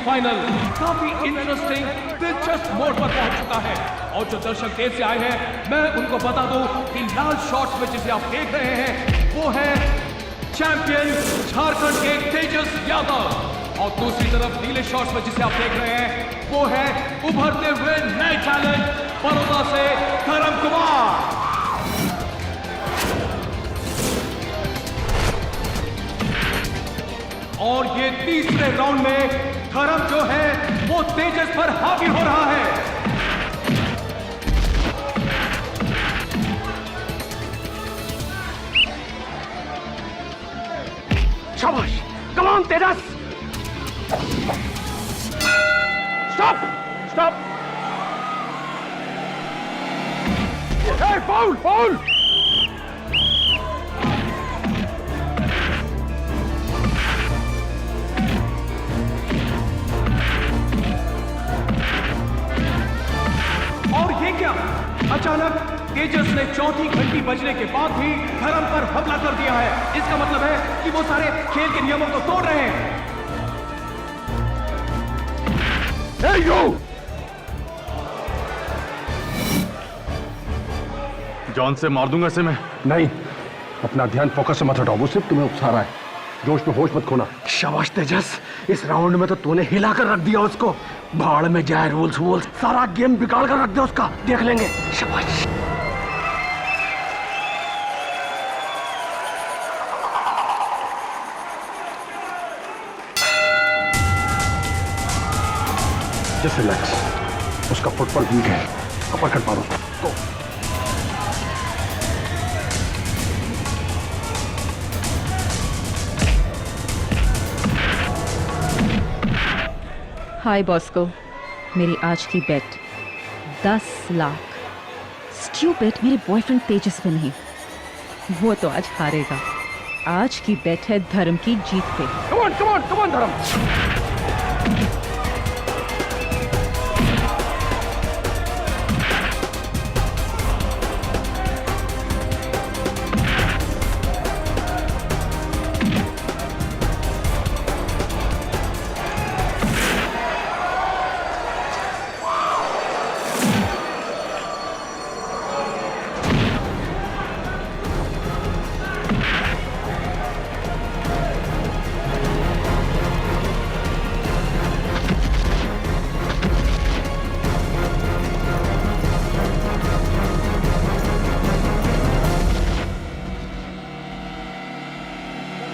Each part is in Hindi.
फाइनल काफी इंटरेस्टिंग दिलचस्प मोड़ पर पहुंच चुका है और जो दर्शक देर से आए हैं मैं उनको बता दूं कि लाल शॉर्ट्स में जिसे आप देख रहे हैं वो है चैंपियन झारखंड के तेजस यादव और दूसरी तरफ नीले शॉर्ट्स में जिसे आप देख रहे हैं वो है उभरते हुए नए टैलेंट बड़ौदा से धर्म कुमार। और ये तीसरे राउंड में धर्म जो है वो तेजस पर हावी हो रहा है। शाबाश, come on Tejas. Stop stop, foul foul. और ये क्या, अचानक तेजस ने चौथी घंटी बजने के बाद भी धर्म पर हमला कर दिया है। इसका मतलब है कि वो सारे खेल के नियमों को तोड़ रहे हैं। Hey, you! जॉन से मार दूंगा इसे मैं। नहीं, अपना ध्यान फोकस से मत हटाओ, वो सिर्फ तुम्हें उकसा रहा है। जोश में होश मत खोना। शाबाश तेजस, इस राउंड में तो तूने हिला कर रख दिया उसको। भाड़ में जाए रूल्स वूल्स, सारा गेम बिगाड़ कर रख दिया उसका। देख लेंगे। शाबाश। जस्ट रिलैक्स, उसका फुटबॉल वीक है, अपरकट मारो। गो। हाय बॉस्को, मेरी आज की बेट 10 लाख। स्टूपिड, मेरे बॉयफ्रेंड तेजस पे नहीं, वो तो आज हारेगा। आज की बेट है धर्म की जीत पे। Come on come on come on धर्म।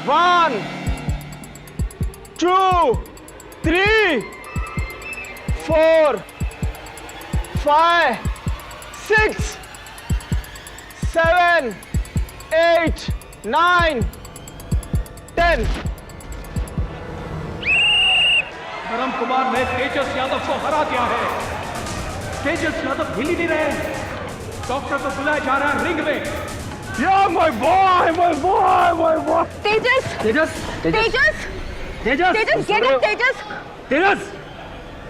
One, 2, 3, 4, 5, 6, 7, 8, 9, 10. धर्म कुमार ने तेजस यादव को हरा दिया है। तेजस यादव हिल ही नहीं रहे। डॉक्टर को बुलाया जा रहा है रिंग में। Yeah, my boy, my boy, my boy. Tejas, Tejas, Tejas, Tejas, Tejas, get up, Tejas, Tejas,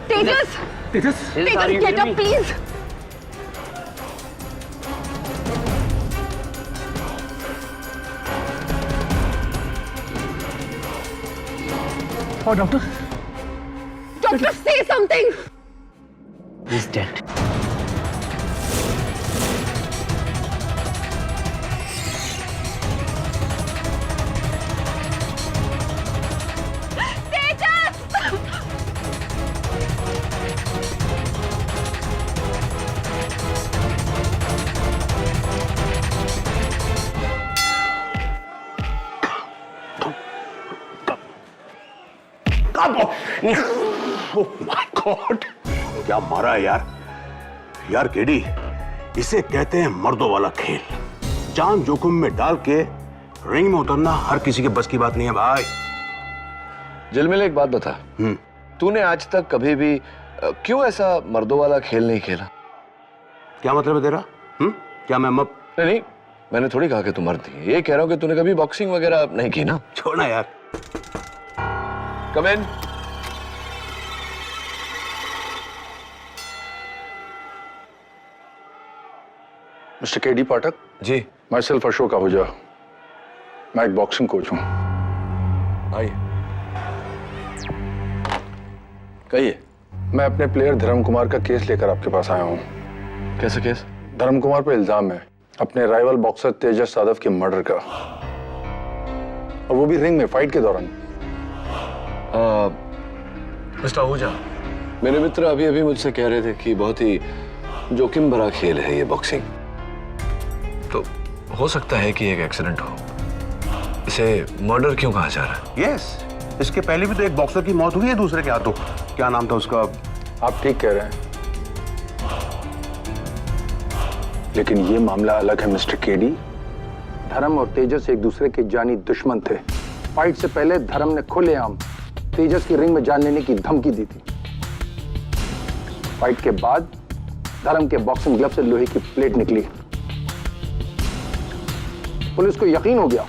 Tejas, Tejas, Tejas, get up, please. Oh, doctor. Doctor, say something. He's dead. Oh my God, क्या मारा है यार। यार केडी, इसे कहते हैं मर्दों वाला खेल। जान जोखिम में डाल के रिंग में उतरना हर किसी के बस की बात नहीं है भाई। जलमेल, एक बात बता, तूने आज तक कभी भी क्यों ऐसा मर्दों वाला खेल नहीं खेला? क्या मतलब है तेरा? क्या मैं नहीं, मैंने थोड़ी कहा कि तू मर्द है, ये कह रहा हूं कि तूने कभी बॉक्सिंग वगैरह नहीं की ना। छोड़ना यार। Come in. Mister KD Pathak. जी। माई सेल्फ अशोक आहूजा, मैं एक बॉक्सिंग कोच हूं। आइए। कहिए। मैं अपने प्लेयर धर्म कुमार का केस लेकर आपके पास आया हूँ। कैसे केस? धर्म कुमार पर इल्जाम है अपने राइवल बॉक्सर तेजस यादव के मर्डर का, और वो भी रिंग में फाइट के दौरान। मिस्टर आहूजा, मेरे मित्र अभी अभी मुझसे कह रहे थे कि बहुत ही जोखिम भरा खेल है ये बॉक्सिंग। तो हो सकता है कि एक एक्सीडेंट हो। इसे मर्डर क्यों कहा जा रहा है? यस, इसके पहले भी तो एक बॉक्सर की मौत हुई है दूसरे के हाथों। क्या नाम था उसका? आप ठीक कह रहे हैं, लेकिन ये मामला अलग है मिस्टर केडी। धर्म और तेजस एक दूसरे के जानी दुश्मन थे। फाइट से पहले धर्म ने खुलेआम तेजस की रिंग में जान लेने की धमकी दी थी। फाइट के बाद धर्म के बॉक्सिंग ग्लव से लोहे की प्लेट निकली। पुलिस को यकीन हो गया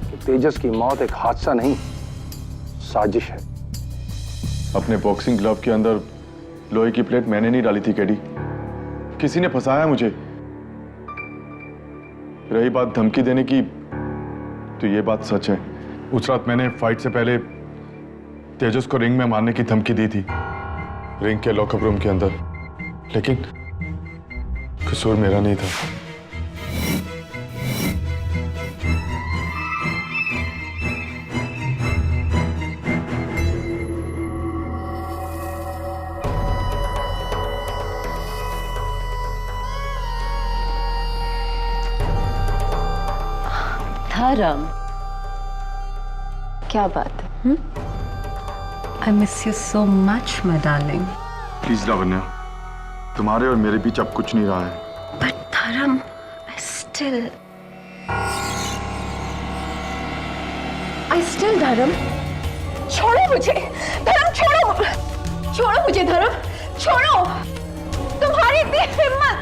कि तेजस की मौत एक हादसा नहीं, साजिश है। अपने बॉक्सिंग ग्लव के अंदर लोहे की प्लेट मैंने नहीं डाली थी केडी, किसी ने फंसाया मुझे। रही बात धमकी देने की, तो ये बात सच है। उस रात मैंने फाइट से पहले तेजस को रिंग में मारने की धमकी दी थी, रिंग के लॉकअप रूम के अंदर, लेकिन कसूर मेरा नहीं था। धर्म, क्या बात है? I miss you so much my darling. Please Lavanya, तुम्हारे और मेरे बीच अब कुछ नहीं रहा है। बट धर्म, आई स्टिल धर्म, छोड़ो मुझे धर्म, छोड़ो मुझे धर्म, छोड़ो। तुम्हारी इतनी हिम्मत।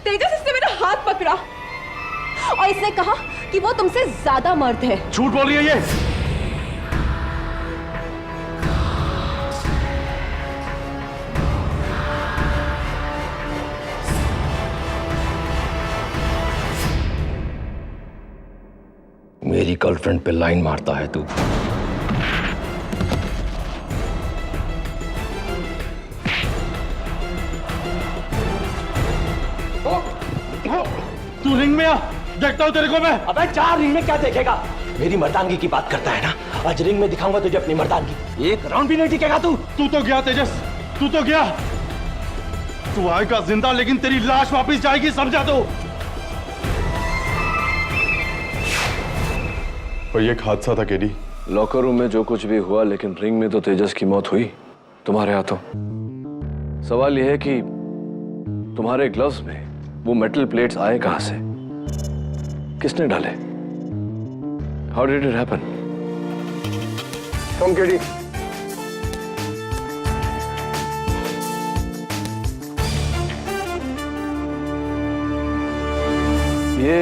तेजस इसने मेरा हाथ पकड़ा और इसने कहा कि वो तुमसे ज्यादा मर्द है। झूठ बोल रही है ये। मेरी गर्लफ्रेंड पे लाइन मारता है तू। तू रिंग में आ, देखता हूं तेरे को मैं। अबे चार रिंग में क्या देखेगा? मेरी मर्दानगी की बात करता है ना, आज रिंग में दिखाऊंगा तुझे अपनी मर्दानगी। एक राउंड भी नहीं टिकेगा तू। तू तो गया तेजस, तू तो गया। तू आएगा जिंदा, लेकिन तेरी लाश वापस जाएगी, समझा तो। और ये एक हादसा था केडी। लॉकर रूम में जो कुछ भी हुआ, लेकिन रिंग में तो तेजस की मौत हुई तुम्हारे हाथों। सवाल यह है कि तुम्हारे ग्लव्स में वो मेटल प्लेट्स आए कहां से? किसने डाले? How did it happen? Come KD. ये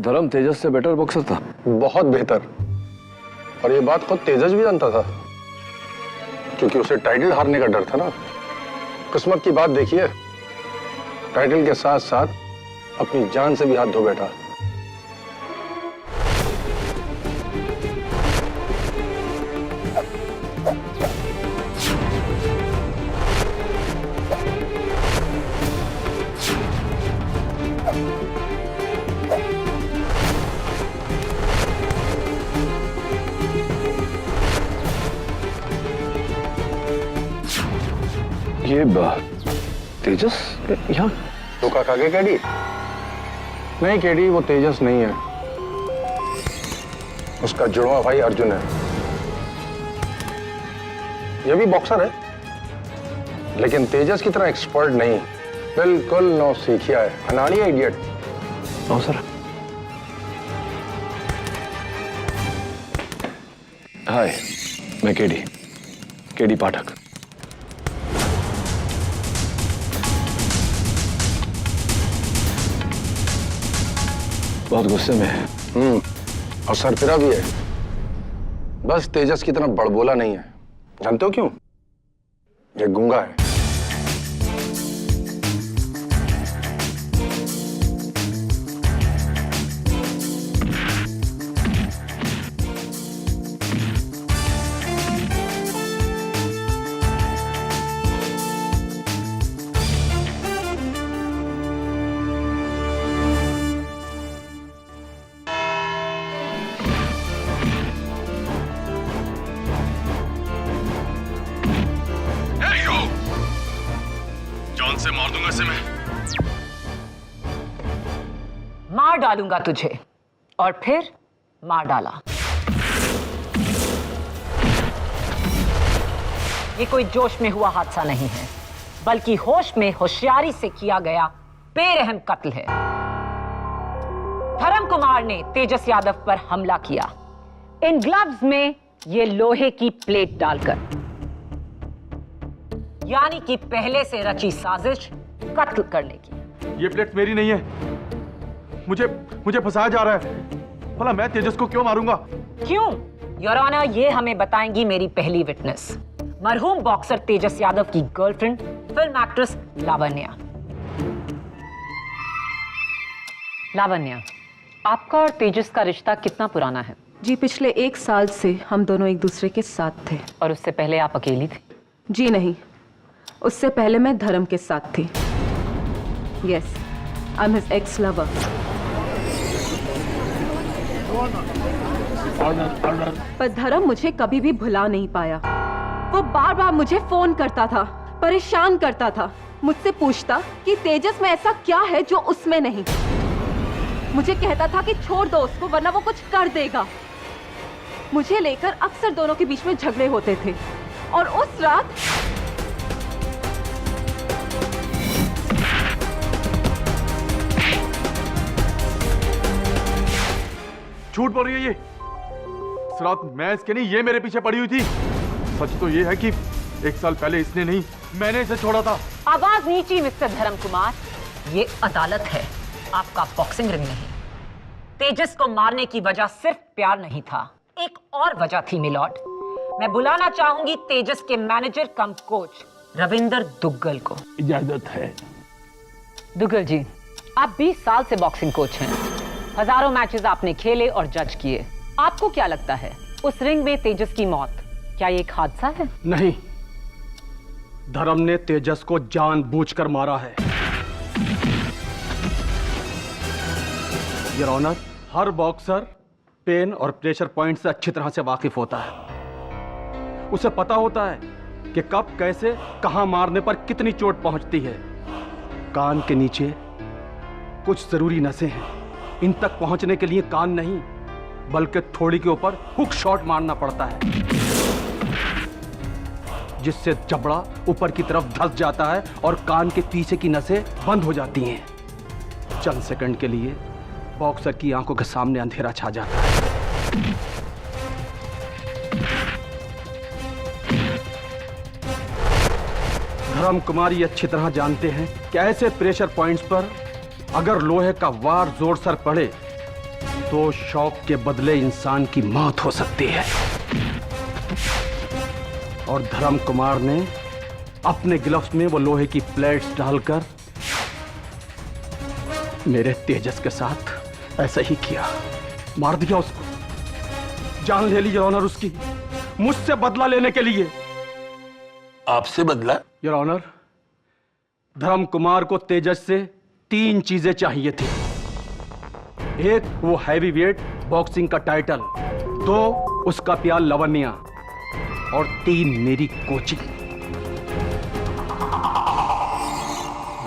धर्म तेजस से बेटर बॉक्सर था। बहुत बेहतर। और ये बात खुद तेजस भी जानता था, क्योंकि उसे टाइटल हारने का डर था ना। किस्मत की बात देखिए, टाइटल के साथ साथ अपनी जान से भी हाथ धो बैठा। ये तेजस यहाँ धोखा खा गए केडी? नहीं केडी, वो तेजस नहीं है, उसका जुड़वा भाई अर्जुन है। ये भी बॉक्सर है, लेकिन तेजस की तरह एक्सपर्ट नहीं, बिल्कुल नौसिखिया है, अनाड़ी है, इडियट। No sir. हाय, मैं केडी पाठक। बहुत गुस्से में है। और सरफिरा भी है, बस तेजस की तरह बड़बोला नहीं है। जानते हो क्यों? ये गूंगा है। से मैं मार डालूंगा तुझे, और फिर मार डाला। ये कोई जोश में हुआ हादसा नहीं है, बल्कि होश में होशियारी से किया गया बेरहम कत्ल है। धर्म कुमार ने तेजस यादव पर हमला किया, इन ग्लव्स में ये लोहे की प्लेट डालकर, यानी कि पहले से रची साजिश कत्ल करने की। ये प्लेट मेरी नहीं है, मुझे फंसाया जा रहा है। भला मैं तेजस को क्यों मारूंगा? क्यों? योर ऑनर, ये हमें बताएंगी मेरी पहली विटनेस, मरहूम बॉक्सर तेजस यादव की girlfriend film actress Lavanya. Lavanya, आपका और तेजस का रिश्ता कितना पुराना है? जी पिछले 1 साल से हम दोनों एक दूसरे के साथ थे। और उससे पहले आप अकेली थी? जी नहीं, उससे पहले मैं धर्म के साथ थी। Yes, I am his ex lover. पर धर्म मुझे कभी भी भुला नहीं पाया। वो बार बार मुझे फोन करता था, परेशान करता था, मुझसे पूछता कि तेजस में ऐसा क्या है जो उसमें नहीं। मुझे कहता था कि छोड़ दो उसको वरना वो कुछ कर देगा। मुझे लेकर अक्सर दोनों के बीच में झगड़े होते थे। और उस रात झूठ बोल रही है ये। इस रात मैं इसके नहीं, ये मेरे पीछे पड़ी हुई थी। सच तो ये है कि 1 साल पहले इसने नहीं, मैंने इसे छोड़ा था। आवाज नीची मिस्टर धर्म कुमार, ये अदालत है, आपका बॉक्सिंग रिंग नहीं। तेजस को मारने की वजह सिर्फ प्यार नहीं था, एक और वजह थी मिलॉर्ड। मैं बुलाना चाहूंगी तेजस के मैनेजर कम कोच रविंदर दुग्गल को। इजाजत है। दुग्गल जी, आप 20 साल से बॉक्सिंग कोच हैं, हजारों मैचेस आपने खेले और जज किए। आपको क्या लगता है उस रिंग में तेजस की मौत क्या ये एक हादसा है? नहीं, धर्म ने तेजस को जानबूझकर मारा है। योर ऑनर, हर बॉक्सर पेन और प्रेशर पॉइंट से अच्छी तरह से वाकिफ होता है। उसे पता होता है कि कब, कैसे, कहां मारने पर कितनी चोट पहुंचती है। कान के नीचे कुछ जरूरी नसें हैं, इन तक पहुंचने के लिए कान नहीं बल्कि थोड़ी के ऊपर हुक शॉट मारना पड़ता है, जिससे जबड़ा ऊपर की तरफ धंस जाता है और कान के पीछे की नसें बंद हो जाती हैं। चंद सेकंड के लिए बॉक्सर की आंखों के सामने अंधेरा छा जाता है। धर्म कुमार ये अच्छी तरह जानते हैं कि ऐसे प्रेशर पॉइंट्स पर अगर लोहे का वार जोर सर पड़े तो शॉक के बदले इंसान की मौत हो सकती है। और धर्म कुमार ने अपने ग्लव्स में वो लोहे की प्लेट्स डालकर मेरे तेजस के साथ ऐसा ही किया, मार दिया उसको, जान ले ली योर ऑनर उसकी, मुझसे बदला लेने के लिए। आपसे बदला? योर ऑनर, धर्म कुमार को तेजस से 3 चीजें चाहिए थी। 1 वो हैवी वेट बॉक्सिंग का टाइटल, 2 उसका प्यार लवण्या, और 3 मेरी कोचिंग।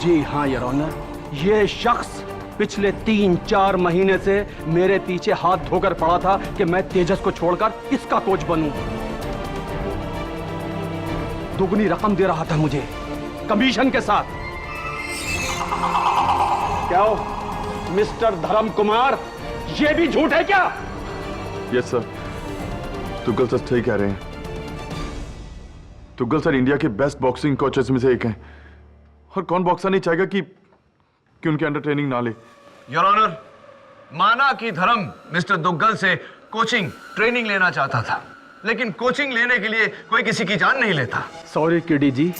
जी हाँ योर ऑनर, ये शख्स पिछले 3-4 महीने से मेरे पीछे हाथ धोकर पड़ा था कि मैं तेजस को छोड़कर इसका कोच बनूं। दुगनी रकम दे रहा था मुझे कमीशन के साथ। क्या हो मिस्टर धर्म कुमार, ये भी झूठ है क्या? यस सर, तुगल सर सही कह रहे हैं। तुगल सर इंडिया के बेस्ट बॉक्सिंग कोचेस में से एक हैं, और कौन बॉक्सर नहीं चाहेगा कि उनके अंडर ट्रेनिंग ना ले। योर ऑनर, माना कि धर्म मिस्टर दुग्गल से कोचिंग ट्रेनिंग लेना चाहता था, लेकिन कोचिंग लेने के लिए कोई किसी की जान नहीं लेता। सॉरी किडी जी,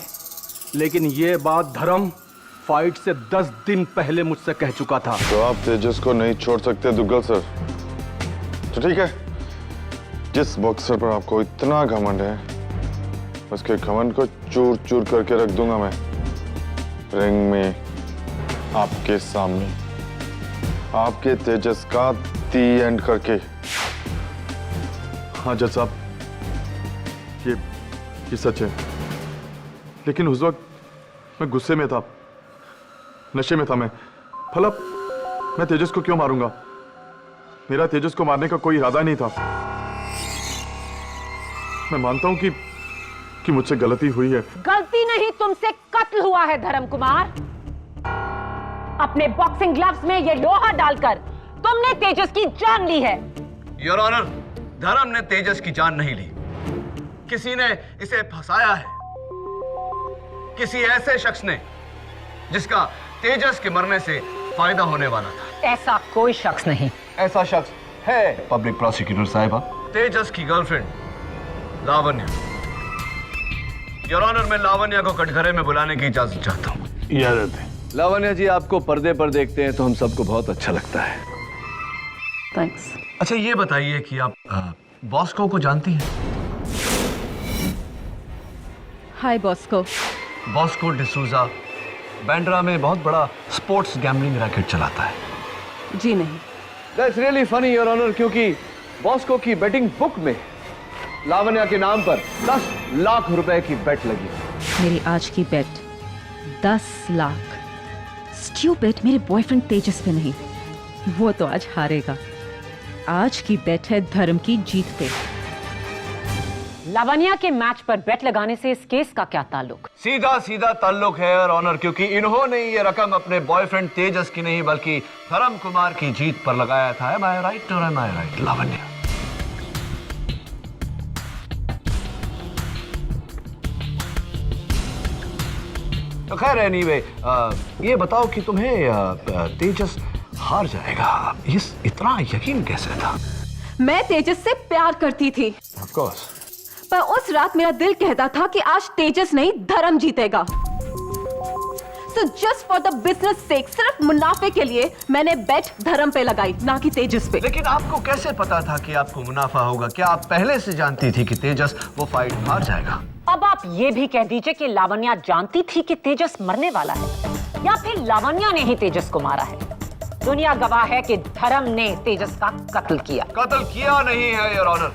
लेकिन ये बात धर्म फाइट से 10 दिन पहले मुझसे कह चुका था। तो आप तेजस को नहीं छोड़ सकते दुग्गल सर, तो ठीक है, जिस बॉक्सर पर आपको इतना घमंड है उसके घमंड को चूर चूर करके रख दूंगा मैं रिंग में आपके सामने, आपके तेजस का दी एंड करके। हाँ जज साहब, ये सच है, लेकिन उस वक्त मैं गुस्से में था, नशे में था मैं। भला मैं तेजस को क्यों मारूंगा? मेरा तेजस को मारने का कोई इरादा नहीं था। मैं मानता हूं कि मुझसे गलती हुई है। गलती नहीं, तुमसे कत्ल हुआ है धर्म कुमार। अपने बॉक्सिंग ग्लव्स में ये लोहा डालकर तुमने तेजस की जान ली है। योर ऑनर, धर्म ने तेजस की जान नहीं ली। किसी ने इसे फंसाया है, किसी ऐसे शख्स ने जिसका तेजस के मरने से फायदा होने वाला था। ऐसा कोई शख्स नहीं। ऐसा शख्स है पब्लिक प्रोसिक्यूटर साहिबा, तेजस की गर्लफ्रेंड लावण्या। योर ऑनर, मैं लावण्या को कटघरे में बुलाने की इजाजत चाहता हूँ। इजाजत है। लावण्या जी, आपको पर्दे पर देखते हैं तो हम सबको बहुत अच्छा लगता है। थैंक्स। अच्छा, ये बताइए कि आप बॉस्को को जानती हैं? हाय बॉस्को। बॉस्को डिसूजा बैंड्रा में बहुत बड़ा स्पोर्ट्स गैम्बलिंग रैकेट चलाता है। जी नहीं। That's really funny your honour, क्योंकि बॉस्को की बेटिंग बुक में लावण्या के नाम पर 10 लाख रुपए की बेट लगी। मेरी आज की बेट 10 लाख। स्टूपिड, मेरे बॉयफ्रेंड तेजस पे नहीं, वो तो आज हारेगा। आज की बेट है धर्म की जीत पे। लावण्या के मैच पर बेट लगाने से इस केस का क्या ताल्लुक? सीधा सीधा ताल्लुक है योर ऑनर, क्योंकि इन्होंने ये रकम अपने बॉयफ्रेंड तेजस की नहीं बल्कि धर्म कुमार की जीत पर लगाया था। Am I right or am I right, Lavanya? तो खैर एनीवे, ये बताओ कि तुम्हें तेजस हार जाएगा इतना यकीन कैसे था? मैं तेजस से प्यार करती थी। Of course. पर उस रात मेरा दिल कहता था कि आज तेजस नहीं धर्म जीतेगा। So just for the business sake, सिर्फ मुनाफे के लिए मैंने बेट धर्म पे लगाई, ना कि तेजस पे। लेकिन आपको कैसे पता था कि आपको मुनाफा होगा? क्या आप पहले से जानती थी कि तेजस वो फाइट हार जाएगा? अब आप ये भी कह दीजिए कि लावण्या जानती थी कि तेजस मरने वाला है, या फिर लावण्या ने ही तेजस को मारा है। दुनिया गवाह है कि धर्म ने तेजस का कत्ल किया। कत्ल किया नहीं है योर ऑनर,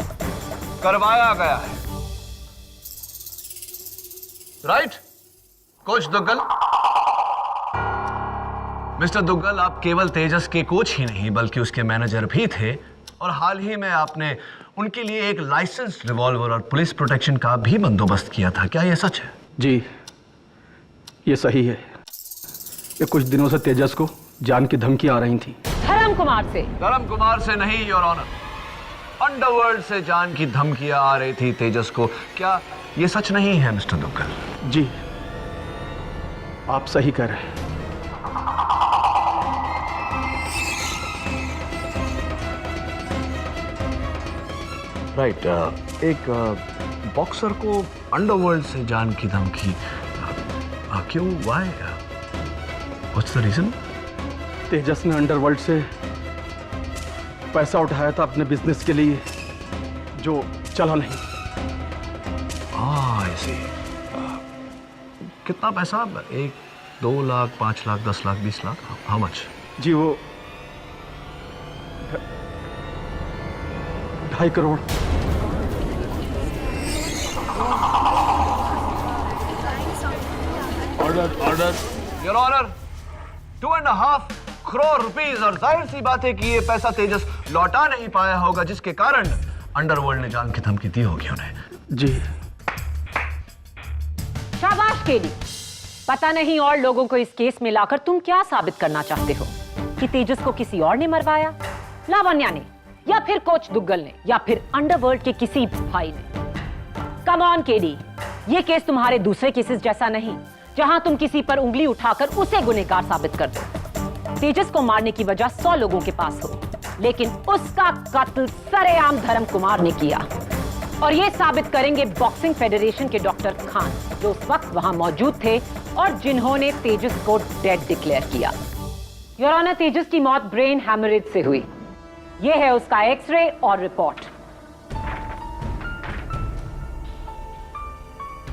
करवाया गया है। Right coach Duggal? Mister Duggal, आप केवल तेजस के कोच ही नहीं बल्कि उसके मैनेजर भी थे, और हाल ही में आपने उनके लिए एक लाइसेंस रिवॉल्वर और पुलिस प्रोटेक्शन का भी बंदोबस्त किया था। क्या यह सच है? जी, ये सही है। ये कुछ दिनों से तेजस को जान की धमकी आ रही थी। धर्म कुमार से? धर्म कुमार से नहीं योर ऑनर, अंडरवर्ल्ड से जान की धमकियां आ रही थी तेजस को। क्या ये सच नहीं है मिस्टर दुग्गल? जी, आप सही कह रहे हैं। राइट, एक बॉक्सर को अंडरवर्ल्ड से जान की धमकी क्यों? Why? What's the reason? Tejas ने अंडरवर्ल्ड से पैसा उठाया था अपने बिजनेस के लिए, जो चला नहीं। I see. कितना पैसा? 1, 2 लाख, 5 लाख, 10 लाख, 20 लाख? How much? जी, वो 2.5 crore. Order. Your honour, 2.5 crore rupees, और जाहिर सी बात है कि ये पैसा तेजस लौटा नहीं पाया होगा, जिसके कारण अंडरवर्ल्ड ने जान की धमकी दी होगी उन्हें। जी। शाबाश केडी। पता नहीं और लोगों को इस केस में लाकर तुम क्या साबित करना चाहते हो? कि तेजस को किसी और ने मरवाया? लावण्या ने, या फिर कोच दुग्गल ने, या फिर अंडरवर्ल्ड के किसी भाई ने? कम ऑन केडी, ये केस तुम्हारे दूसरे केसेस जैसा नहीं, जहां तुम किसी पर उंगली उठाकर उसे गुनहगार साबित कर दो। तेजस को मारने की वजह 100 लोगों के पास हो, लेकिन उसका कत्ल सरेआम धर्म कुमार ने किया। और ये साबित करेंगे बॉक्सिंग फेडरेशन के डॉक्टर खान, जो उस वक्त वहां मौजूद थे और जिन्होंने तेजस को डेड डिक्लेयर किया। योर ऑनर, तेजस की मौत ब्रेन हैमरेज से हुई। यह है उसका एक्सरे और रिपोर्ट।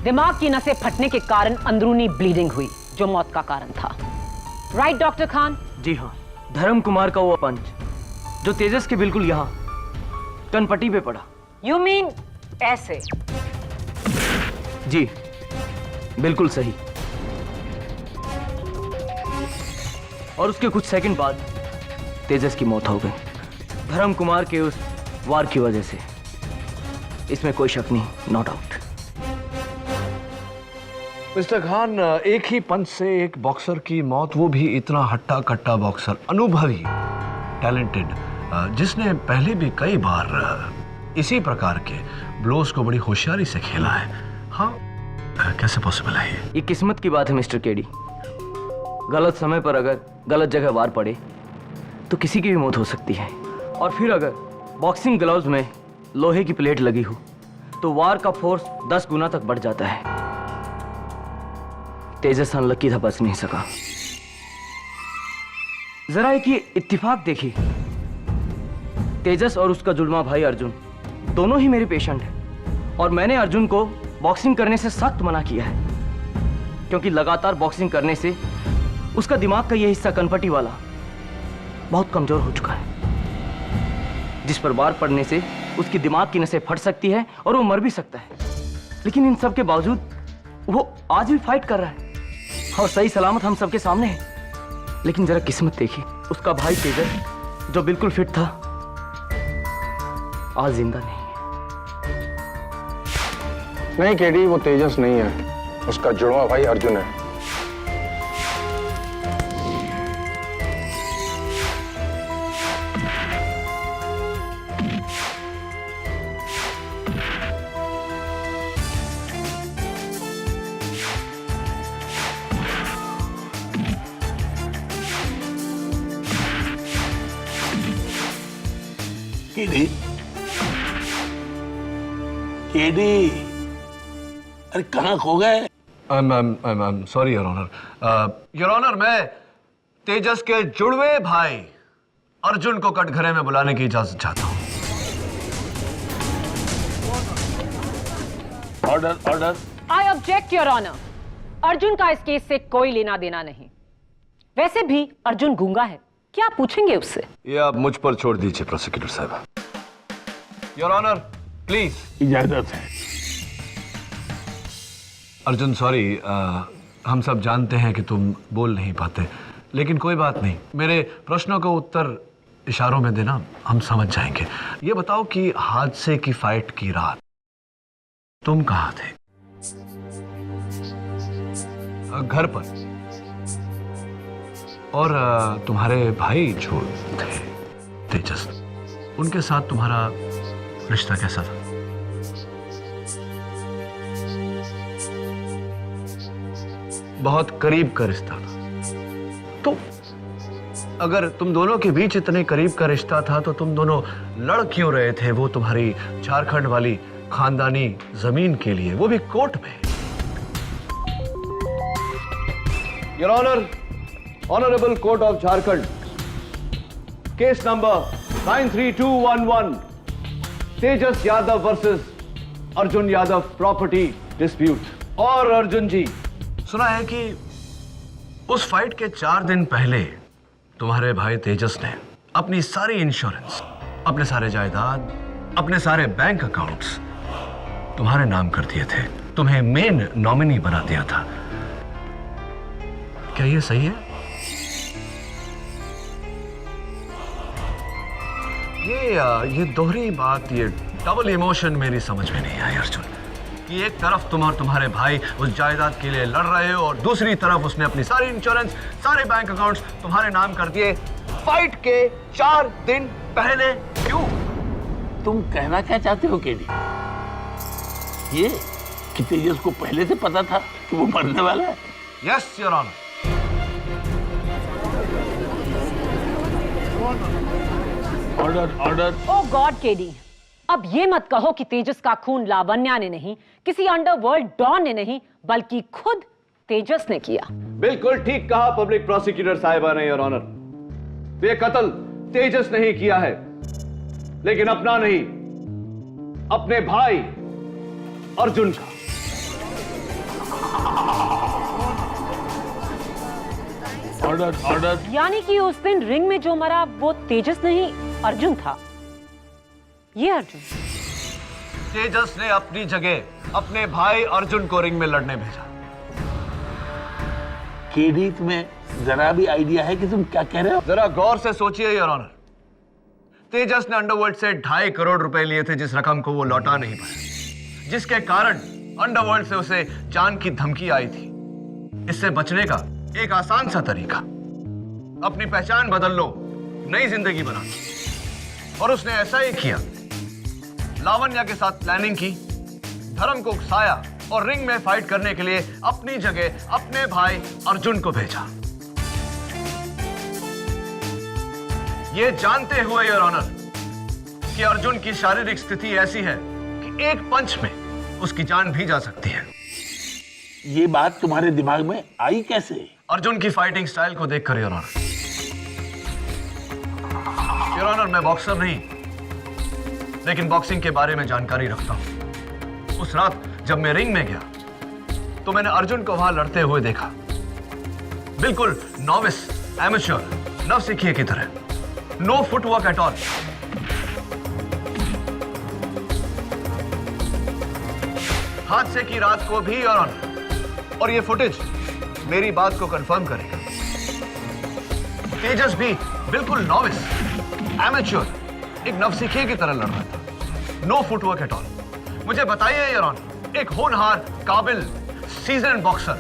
दिमाग की नसें फटने के कारण अंदरूनी ब्लीडिंग हुई, जो मौत का कारण था। Right doctor Khan? जी हाँ, धर्म कुमार का वो पंच जो तेजस के बिल्कुल यहाँ कनपट्टी पे पड़ा। यू मीन ऐसे? जी, बिल्कुल सही। और उसके कुछ सेकंड बाद तेजस की मौत हो गई धर्म कुमार के उस वार की वजह से। इसमें कोई शक नहीं, नो डाउट। मिस्टर खान, एक ही पंच से एक बॉक्सर की मौत, वो भी इतना हट्टा कट्टा बॉक्सर, अनुभवी, टैलेंटेड, जिसने पहले भी कई बार इसी प्रकार के ब्लोज को बड़ी होशियारी से खेला है। हाँ, कैसे पॉसिबल है ये किस्मत की बात है मिस्टर केडी। गलत समय पर अगर गलत जगह वार पड़े तो किसी की भी मौत हो सकती है। और फिर अगर बॉक्सिंग ग्लव्स में लोहे की प्लेट लगी हो तो वार का फोर्स 10 गुना तक बढ़ जाता है। तेजस अनलकी था, बच नहीं सका। जरा एक ये इत्तेफाक देखिए, तेजस और उसका जुड़वा भाई अर्जुन दोनों ही मेरे पेशेंट हैं और मैंने अर्जुन को बॉक्सिंग करने से सख्त मना किया है, क्योंकि लगातार बॉक्सिंग करने से उसका दिमाग का यह हिस्सा कनपटी वाला बहुत कमजोर हो चुका है, जिस पर वार पड़ने से उसकी दिमाग की नसें फट सकती है और वो मर भी सकता है। लेकिन इन सब के बावजूद वो आज भी फाइट कर रहा है और सही सलामत हम सबके सामने है। लेकिन जरा किस्मत देखिए, उसका भाई तेजस जो बिल्कुल फिट था आज जिंदा नहीं है। नहीं केडी, वो तेजस नहीं है, उसका जुड़वा भाई अर्जुन है। केडी, केडी, अरे कहाँ खो गए? Sorry your honour. Your honour, मैं तेजस के जुड़वे भाई अर्जुन को कटघरे में बुलाने की इजाजत चाहता हूँ। Order, order. I object your honour. Arjun का इस केस से कोई लेना देना नहीं। वैसे भी अर्जुन गूंगा है, क्या पूछेंगे उससे? ये आप मुझ पर छोड़ दीजिए प्रोसिक्यूटर साहब। Your honour, please. इजाजत है। अर्जुन, सॉरी, हम सब जानते हैं कि तुम बोल नहीं पाते, लेकिन कोई बात नहीं, मेरे प्रश्नों का उत्तर इशारों में देना, हम समझ जाएंगे। ये बताओ कि हादसे की फाइट की रात तुम कहाँ थे? घर पर। और तुम्हारे भाई जो थे तेजस, उनके साथ तुम्हारा रिश्ता कैसा था? बहुत करीब का रिश्ता था। तो अगर तुम दोनों के बीच इतने करीब का रिश्ता था तो तुम दोनों लड़ क्यों रहे थे वो तुम्हारी झारखंड वाली खानदानी जमीन के लिए, वो भी कोर्ट में? Your honour, honourable court of Jharkhand, case number 93211, Tejas Yadav versus Arjun Yadav property dispute. और अर्जुन जी, सुना है कि उस फाइट के 4 दिन पहले तुम्हारे भाई तेजस ने अपनी सारी इंश्योरेंस, अपने सारे जायदाद, अपने सारे बैंक अकाउंट्स तुम्हारे नाम कर दिए थे, तुम्हें मेन नॉमिनी बना दिया था। क्या ये सही है? ये दोहरी बात, ये डबल इमोशन मेरी समझ में नहीं आई अर्जुन, कि एक तरफ तुम और तुम्हारे भाई उस जायदाद के लिए लड़ रहे हो और दूसरी तरफ उसने अपनी सारी इंश्योरेंस, सारे बैंक अकाउंट्स तुम्हारे नाम कर दिए फाइट के 4 दिन पहले। क्यों? तुम कहना क्या चाहते हो केडी? ये कि तेजस को पहले से पता था कि वो मरने वाला है? Yes your honour. Order, order. Oh God KD, अब ये मत कहो कि तेजस का खून लावण्या ने नहीं, किसी अंडरवर्ल्ड डॉन ने नहीं, बल्कि खुद तेजस ने किया। बिल्कुल ठीक कहा पब्लिक प्रोसिक्यूटर साहिबा ने योर ऑनर। ये कत्ल तेजस ने ही किया है, लेकिन अपना नहीं, अपने भाई अर्जुन का। Order, order. यानी कि उस दिन रिंग में जो मरा वो तेजस नहीं अर्जुन था। ये अर्जुन तेजस ने अपनी जगह अपने भाई अर्जुन को रिंग में लड़ने भेजा। केडी, तुम्हें जरा भी आइडिया है कि तुम क्या कह रहे हो? जरा गौर से सोचिए योर ऑनर। तेजस ने अंडरवर्ल्ड से 2.5 करोड़ रुपए लिए थे, जिस रकम को वो लौटा नहीं पाया, जिसके कारण अंडरवर्ल्ड से उसे जान की धमकी आई थी। इससे बचने का एक आसान सा तरीका, अपनी पहचान बदल लो, नई जिंदगी बना लो। और उसने ऐसा ही किया। लावण्या के साथ प्लानिंग की, धर्म को उकसाया और रिंग में फाइट करने के लिए अपनी जगह अपने भाई अर्जुन को भेजा। यह जानते हुए योर ऑनर कि अर्जुन की शारीरिक स्थिति ऐसी है कि एक पंच में उसकी जान भी जा सकती है। ये बात तुम्हारे दिमाग में आई कैसे? अर्जुन की फाइटिंग स्टाइल को देखकर योर ऑनर। योर ऑनर, मैं बॉक्सर नहीं, लेकिन बॉक्सिंग के बारे में जानकारी रखता हूं। उस रात जब मैं रिंग में गया तो मैंने अर्जुन को वहां लड़ते हुए देखा, बिल्कुल नॉविस, एमेच्योर, नवसिखिए की तरह, नो फुटवर्क एट ऑल। हादसे की रात को भी योर ऑनर, और ये फुटेज मेरी बात को कंफर्म करेगा, तेजस भी बिल्कुल नॉविस, एमेच्योर, एक नवसिखिए की तरह लड़ रहा था, नो फुटवर्क एट ऑल। मुझे बताइए योर ऑनर, एक होनहार, काबिल, सीजन बॉक्सर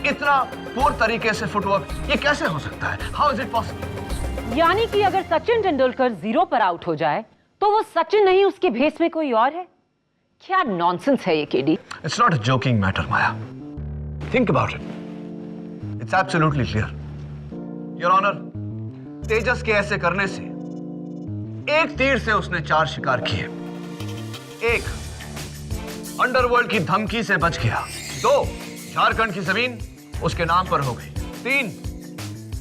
इतना पूर्ण तरीके से फुटवर्क ये कैसे हो सकता है? How is it possible? यानी कि अगर सचिन तेंदुलकर 0 पर आउट हो जाए तो वो सचिन नहीं, उसके भेस में कोई और है? क्या नॉनसेंस है ये KD? It's not a joking matter, Maya. Think about it. It's absolutely clear. Your Honor, तेजस के ऐसे करने से एक तीर से उसने 4 शिकार किए। 1, अंडरवर्ल्ड की धमकी से बच गया। 2, झारखंड की जमीन उसके नाम पर हो गई। 3,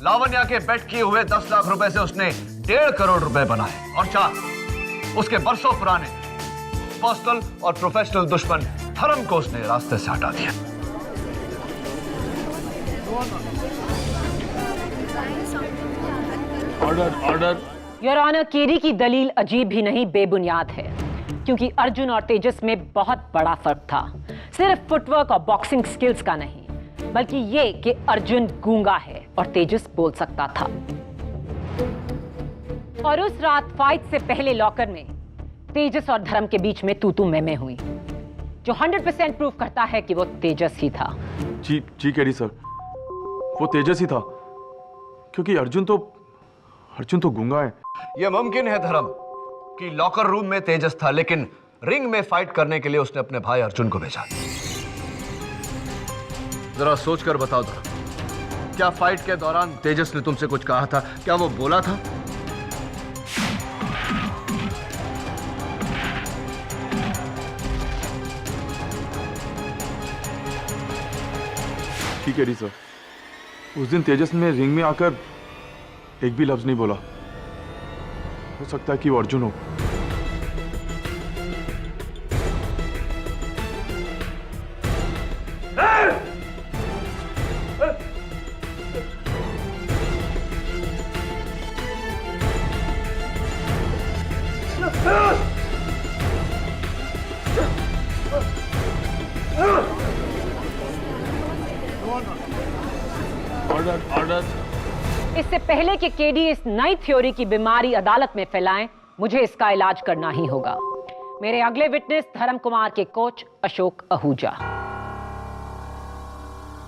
लावण्या के बेट किए हुए 10 लाख रुपए से उसने 1.5 करोड़ रुपए बनाए। और 4, उसके बरसों पुराने पर्सनल और प्रोफेशनल दुश्मन धर्म को उसने रास्ते से हटा दिया। ऑर्डर। योर ऑनर, केडी की दलील अजीब भी नहीं, बेबुनियाद है, क्योंकि अर्जुन और तेजस में बहुत बड़ा फर्क था। सिर्फ फुटवर्क और बॉक्सिंग स्किल्स का नहीं, बल्कि ये कि अर्जुन गूंगा है और तेजस बोल सकता था। और उस रात फाइट से पहले लॉकर में तेजस और धर्म के बीच में तू मैं हुई, जो 100% प्रूफ करता है कि वो तेजस ही था। जी केडी सर, वो तेजस ही था, क्योंकि अर्जुन तो गूंगा है। यह मुमकिन है धर्म कि लॉकर रूम में तेजस था, लेकिन रिंग में फाइट करने के लिए उसने अपने भाई अर्जुन को भेजा। जरा सोचकर बताओ धर्म, क्या फाइट के दौरान तेजस ने तुमसे कुछ कहा था? क्या वो बोला था? ठीक है सर, उस दिन तेजस ने रिंग में आकर एक भी लफ्ज नहीं बोला। हो सकता है कि वो अर्जुन हो। ऑर्डर। इससे पहले कि केडी इस नई थ्योरी की बीमारी अदालत में फैलाएं, मुझे इसका इलाज करना ही होगा। मेरे अगले विटनेस धर्म कुमार के coach Ashok Ahuja.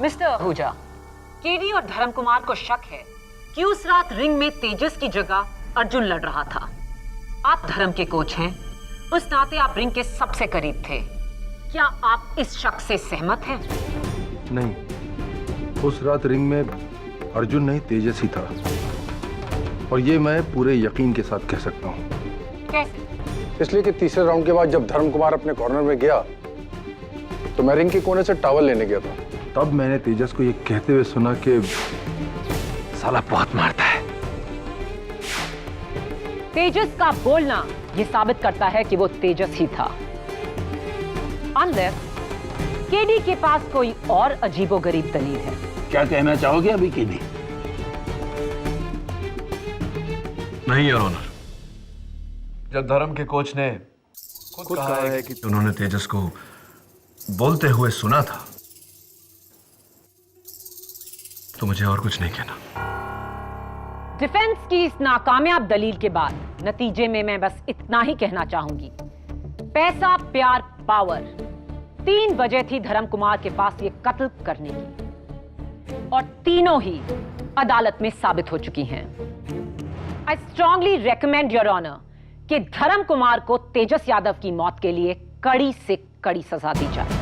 Mister Ahuja, KD और धर्म कुमार को शक है कि उस रात रिंग में तेजस की जगह अर्जुन लड़ रहा था। आप धर्म के कोच हैं, उस नाते आप रिंग के सबसे करीब थे। क्या आप इस शक से सहमत हैं? नहीं, उस रात रिंग में अर्जुन नहीं तेजस ही था, और ये मैं पूरे यकीन के साथ कह सकता हूँ। कैसे? इसलिए कि तीसरे राउंड के बाद जब धर्म कुमार अपने कॉर्नर में गया तो मैं रिंग के कोने से टॉवल लेने गया था। तब मैंने तेजस को ये कहते हुए सुना कि साला बहुत मारता है। तेजस का बोलना यह साबित करता है कि वो तेजस ही था। अनलेस केडी के पास कोई और अजीबोगरीब दलील है। क्या कहना चाहोगे अभी केडी? नहीं योर ऑनर, जब धर्म के कोच ने खुद कहा है कि उन्होंने तेजस को बोलते हुए सुना था, तो मुझे और कुछ नहीं कहना। डिफेंस की इस नाकामयाब दलील के बाद नतीजे में मैं बस इतना ही कहना चाहूंगी, पैसा, प्यार, पावर, 3 वजह थी धर्म कुमार के पास ये कत्ल करने की, और तीनों ही अदालत में साबित हो चुकी हैं। I strongly recommend your honour कि धर्म कुमार को तेजस यादव की मौत के लिए कड़ी से कड़ी सजा दी जाए।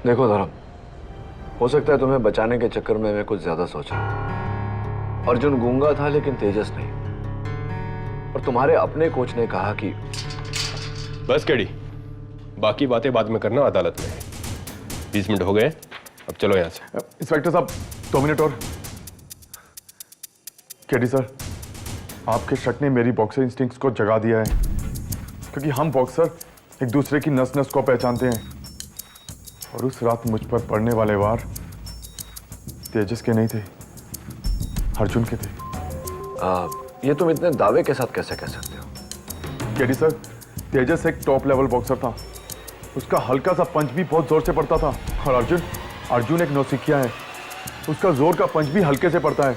देखो धर्म, हो सकता है तुम्हें बचाने के चक्कर में मैं कुछ ज्यादा सोच रहा हूं। अर्जुन गूंगा था लेकिन तेजस नहीं, और तुम्हारे अपने कोच ने कहा कि बस केडी, बाकी बातें बाद में करना अदालत में। 20 मिनट हो गए, अब चलो यहां से। इंस्पेक्टर साहब 2 मिनट और। केडी सर, आपके शक ने मेरी बॉक्सर इंस्टिंक्ट्स को जगा दिया है, क्योंकि हम बॉक्सर एक दूसरे की नस नस को पहचानते हैं, और उस रात मुझ पर पड़ने वाले वार तेजस के नहीं थे, अर्जुन के थे। ये तुम इतने दावे के साथ कैसे कह सकते हो? केडी सर, तेजस एक टॉप लेवल बॉक्सर था, उसका हल्का सा पंच भी बहुत जोर से पड़ता था, और अर्जुन एक नौसिखिया है, उसका जोर का पंच भी हल्के से पड़ता है,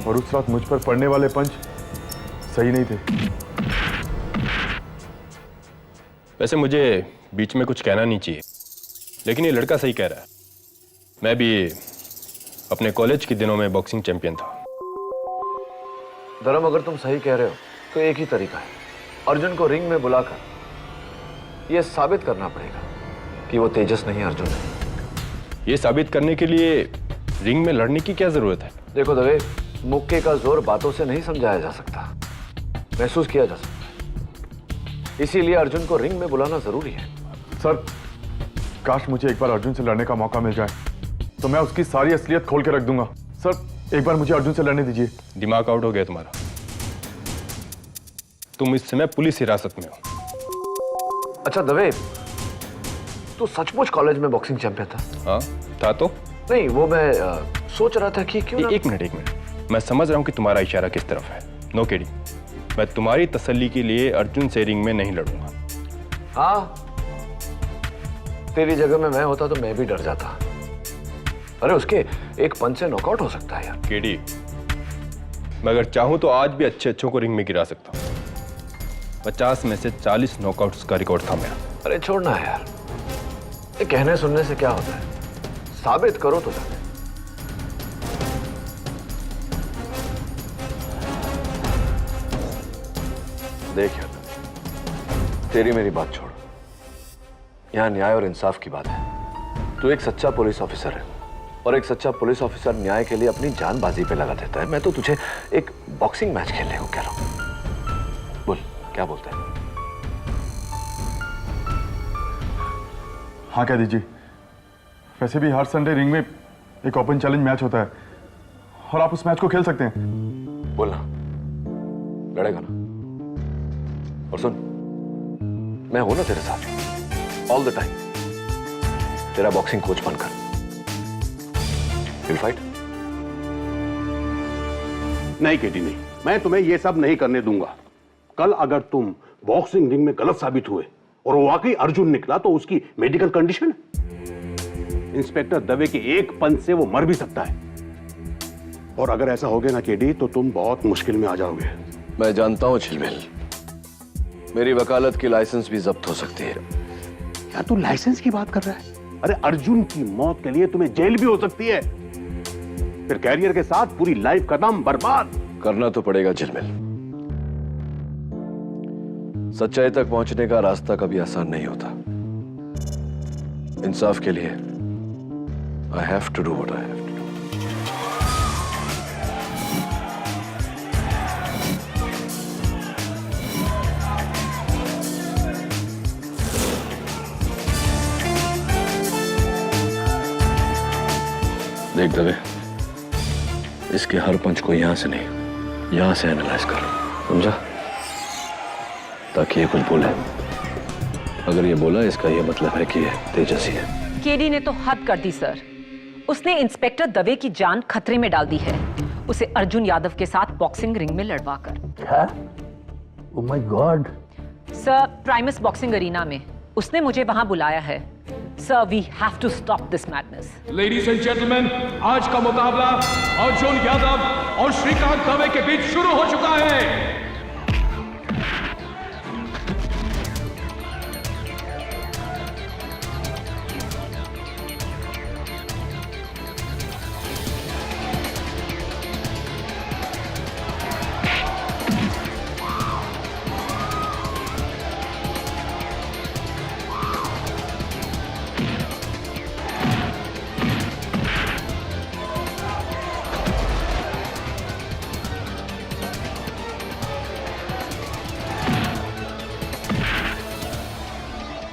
और उस रात मुझ पर पड़ने वाले पंच सही नहीं थे। वैसे मुझे बीच में कुछ कहना नहीं चाहिए, लेकिन ये लड़का सही कह रहा है। मैं भी अपने कॉलेज के दिनों में बॉक्सिंग चैंपियन था। धर्म, अगर तुम सही कह रहे हो तो एक ही तरीका है, अर्जुन को रिंग में बुलाकर यह साबित करना पड़ेगा कि वो तेजस नहीं, अर्जुन है। ये साबित करने के लिए रिंग में लड़ने की क्या जरूरत है? देखो दवे, मुक्के का जोर बातों से नहीं समझाया जा सकता, महसूस किया जा सकता है। इसीलिए अर्जुन को रिंग में बुलाना जरूरी है। सर, काश मुझे एक बार अर्जुन से लड़ने का मौका मिल जाए, तो मैं उसकी सारी असलियत खोल के रख दूंगा। सर, एक बार मुझे अर्जुन से लड़ने दीजिए। दिमाग आउट हो गया तुम्हारा। तुम इस समय पुलिस हिरासत में हो। अच्छा दवे, तू सचमुच कॉलेज में बॉक्सिंग चैंपियन था? हाँ था तो। नहीं, वो मैं सोच रहा था कि क्यों ना... एक मिनट, मैं समझ रहा हूं कि तुम्हारा इशारा किस तरफ है। नो केडी, मैं तुम्हारी तसल्ली के लिए अर्जुन से रिंग में नहीं लड़ूंगा। हाँ, तेरी जगह में मैं होता तो मैं भी डर जाता। अरे उसके एक पंच से नॉकआउट हो सकता है यार। केडी, मैं अगर चाहूं तो आज भी अच्छों को रिंग में गिरा सकता हूं। 50 में से 40 नॉकआउट्स का रिकॉर्ड था मेरा। अरे छोड़ना है यार, ये कहने सुनने से क्या होता है, साबित करो तो जाने। देख यार, तेरी मेरी बात छोड़, यहां न्याय और इंसाफ की बात है। तू एक सच्चा पुलिस ऑफिसर है, और एक सच्चा पुलिस ऑफिसर न्याय के लिए अपनी जान बाजी पे लगा देता है। मैं तो तुझे एक बॉक्सिंग मैच खेलने को कह रहा हूं। बोल, क्या बोलता है? हाँ कह दीजिए। वैसे भी हर संडे रिंग में एक ओपन चैलेंज मैच होता है, और आप उस मैच को खेल सकते हैं। बोलना, लड़ेगा ना? और सुन, मैं हूं ना तेरे साथ ऑल द टाइम, तेरा बॉक्सिंग कोच बनकर। Will fight? नहीं केडी नहीं, मैं तुम्हें यह सब नहीं करने दूंगा। कल अगर तुम बॉक्सिंग रिंग में गलत साबित हुए और वो वाकई अर्जुन निकला तो उसकी मेडिकल कंडीशन, इंस्पेक्टर दवे के एक पंच से वो मर भी सकता है। और अगर ऐसा हो गया ना केडी, तो तुम बहुत मुश्किल में आ जाओगे। मैं जानता हूं झिलमिल, मेरी वकालत की लाइसेंस भी जब्त हो सकती है। क्या तू लाइसेंस की बात कर रहा है? अरे अर्जुन की मौत के लिए तुम्हें जेल भी हो सकती है, फिर कैरियर के साथ पूरी लाइफ खत्म, बर्बाद। करना तो पड़ेगा झिलमिल। सच्चाई तक पहुंचने का रास्ता कभी आसान नहीं होता। इंसाफ के लिए I have to do what I have to do. देख दवे, इसके हर पंच को यहां से नहीं, यहां से एनालाइज कर, समझा? ताकि ये कुछ बोले। अगर ये बोला, इसका ये मतलब है कि ये तेजस ही है। केडी ने तो हद कर दी सर। उसने इंस्पेक्टर दवे की जान खतरे में डाल दी है, उसे अर्जुन यादव के साथ बॉक्सिंग रिंग में लड़वाकर। क्या? Oh my God. Sir, Primus boxing arena में उसने मुझे वहां बुलाया है। Sir, we have to stop this madness. Ladies and gentleman, आज का मुकाबला अर्जुन यादव और श्रीकांत दवे के बीच शुरू हो चुका है।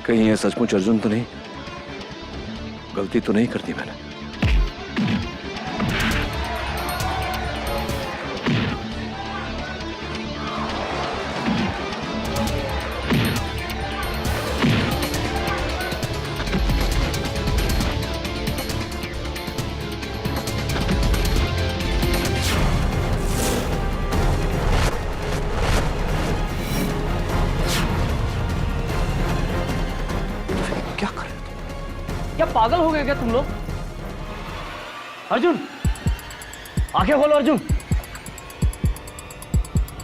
कहीं ये सचमुच अर्जुन तो नहीं? गलती तो नहीं करती मैंने? क्या पागल हो गए क्या तुम लोग? अर्जुन, आंखें खोलो अर्जुन।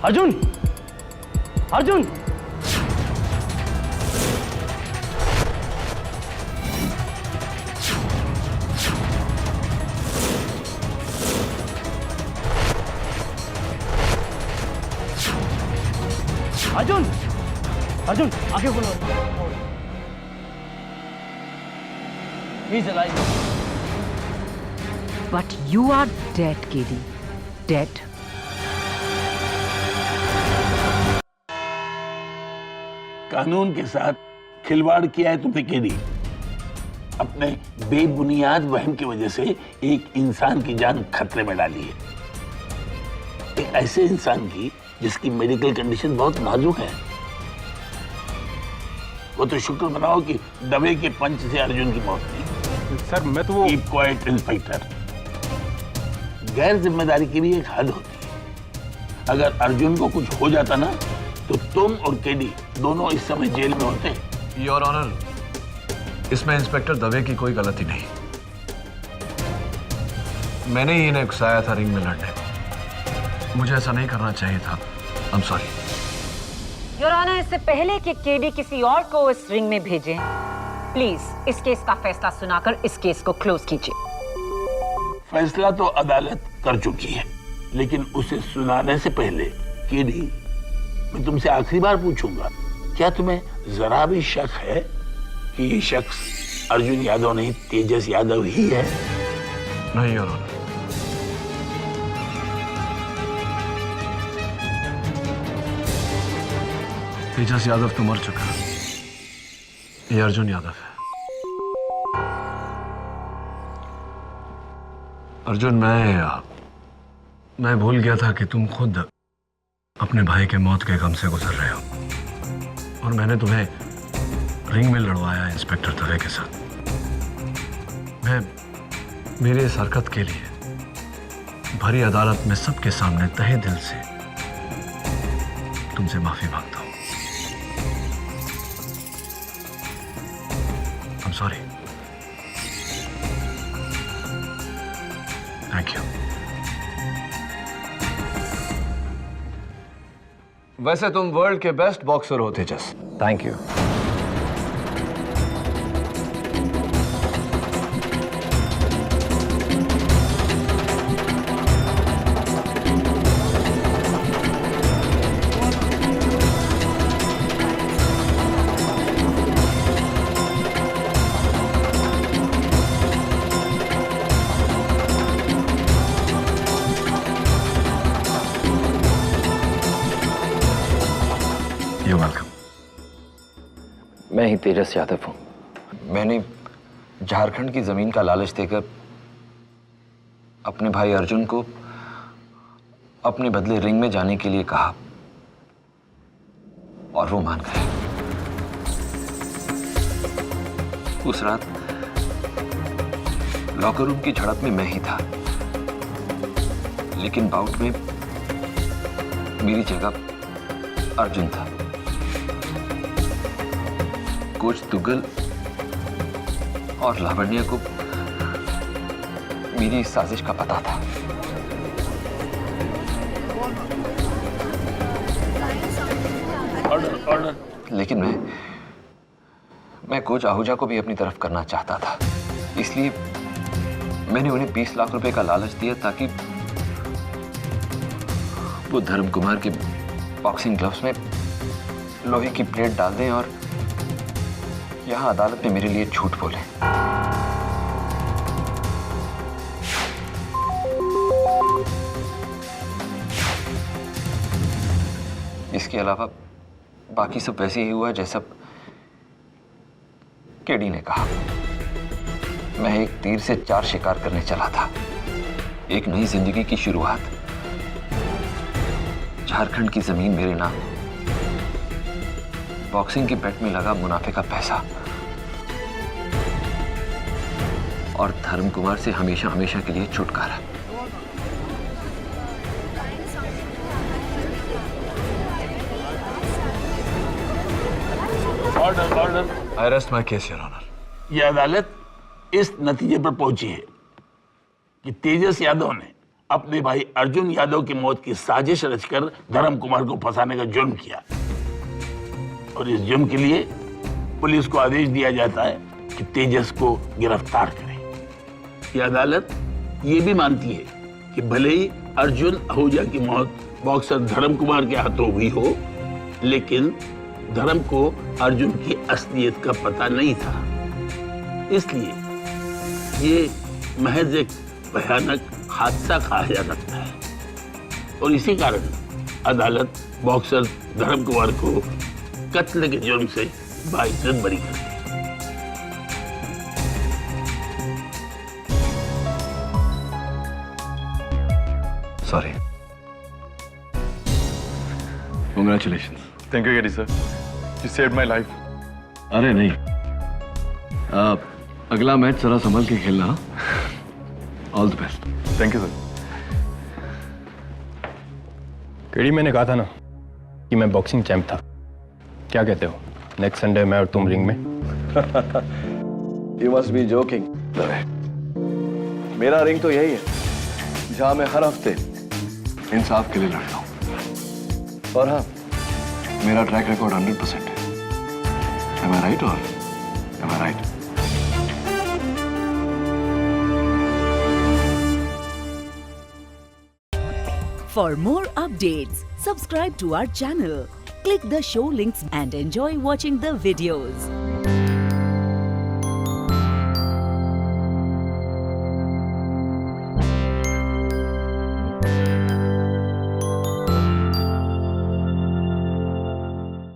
अर्जुन, अर्जुन। अर्जुन, अर्जुन, आंखें खोलो। He's alive. But you are dead, KD. Dead. कानून के साथ खिलवाड़ किया है तुमने केडी। अपने बेबुनियाद वहम की वजह से एक इंसान की जान खतरे में डाली है। एक ऐसे इंसान की जिसकी मेडिकल कंडीशन बहुत नाजुक है। वो तो शुक्र मनाओ कि दवे के पंच से अर्जुन की मौत नहीं। सर मैं तो वो कीप क्वाइट इंस्पेक्टर। गैर जिम्मेदारी की भी एक हद होती है। अगर अर्जुन को कुछ हो जाता ना तो तुम और केडी दोनों इस समय जेल में होते। योर ऑनर, इसमें इंस्पेक्टर दवे की कोई गलती नहीं। मैंने ही इन्हें उकसाया था रिंग में लड़ने। मुझे ऐसा नहीं करना चाहिए था। I am sorry. Your honour, इससे पहले कि केडी किसी और को इस रिंग में भेजें, प्लीज इस केस का फैसला सुनाकर इस केस को क्लोज कीजिए। फैसला तो अदालत कर चुकी है, लेकिन उसे सुनाने से पहले केडी, मैं तुमसे आखिरी बार पूछूंगा, क्या तुम्हें जरा भी शक है कि ये शख्स अर्जुन यादव नहीं तेजस यादव ही है? नहीं योर ऑनर। तेजस यादव तो मर चुका है। ये अर्जुन यादव है। अर्जुन, मैं भूल गया था कि तुम खुद अपने भाई के मौत के गम से गुजर रहे हो और मैंने तुम्हें रिंग में लड़वाया इंस्पेक्टर दवे के साथ। मैं मेरी इस हरकत के लिए भरी अदालत में सबके सामने तहे दिल से तुमसे माफी मांगता हूं। I'm sorry. Thank you. वैसे तुम वर्ल्ड के बेस्ट बॉक्सर हो तेजस। Thank you. मैं ही तेजस यादव हूं। मैंने झारखंड की जमीन का लालच देकर अपने भाई अर्जुन को अपने बदले रिंग में जाने के लिए कहा और वो मान गए। उस रात लॉकर रूम की झड़प में मैं ही था, लेकिन बाउट में मेरी जगह अर्जुन था। कोच दुग्गल और लावण्या को मेरी इस साजिश का पता था। ऑर्डर। लेकिन मैं कोच आहूजा को भी अपनी तरफ करना चाहता था, इसलिए मैंने उन्हें 20 लाख रुपए का लालच दिया ताकि वो धर्म कुमार के बॉक्सिंग ग्लव्स में लोहे की प्लेट डाल दें और यहां अदालत में मेरे लिए झूठ बोले। इसके अलावा बाकी सब वैसे ही हुआ जैसा केडी ने कहा। मैं एक तीर से 4 शिकार करने चला था। एक नई जिंदगी की शुरुआत, झारखंड की जमीन मेरे नाम, बॉक्सिंग के बेट में लगा मुनाफे का पैसा और धर्म कुमार से हमेशा हमेशा के लिए छुटकारा। Order. I rest my case your honour. यह अदालत इस नतीजे पर पहुंची है कि तेजस यादव ने अपने भाई अर्जुन यादव की मौत की साजिश रचकर धर्म कुमार को फंसाने का जुर्म किया और इस जुर्म के लिए पुलिस को आदेश दिया जाता है कि तेजस को गिरफ्तार करे। यह अदालत ये भी मानती है कि भले ही अर्जुन आहूजा की मौत बॉक्सर धर्म कुमार के हाथों हुई हो, लेकिन धर्म को अर्जुन की असलियत का पता नहीं था, इसलिए ये महज एक भयानक हादसा कहा जा सकता है और इसी कारण अदालत बॉक्सर धर्म कुमार को कत्ल के जुर्म से बाइज्जत बरी कर दी। Sorry. Congratulations. Thank you KD sir, you saved my life. अरे नहीं, अगला मैच जरा संभल के खेलना। All the best. Thank you sir. KD, मैंने कहा था ना कि मैं बॉक्सिंग चैंप था। क्या कहते हो, नेक्स्ट संडे मैं और तुम रिंग में? You must be joking। मेरा रिंग तो यही है जहां मैं हर हफ्ते इंसाफ के लिए लड़ता हूं। और हाँ, मेरा ट्रैक रिकॉर्ड 100% है। Am I right or am I right? For more updates, subscribe to our channel, click the show links and enjoy watching the videos.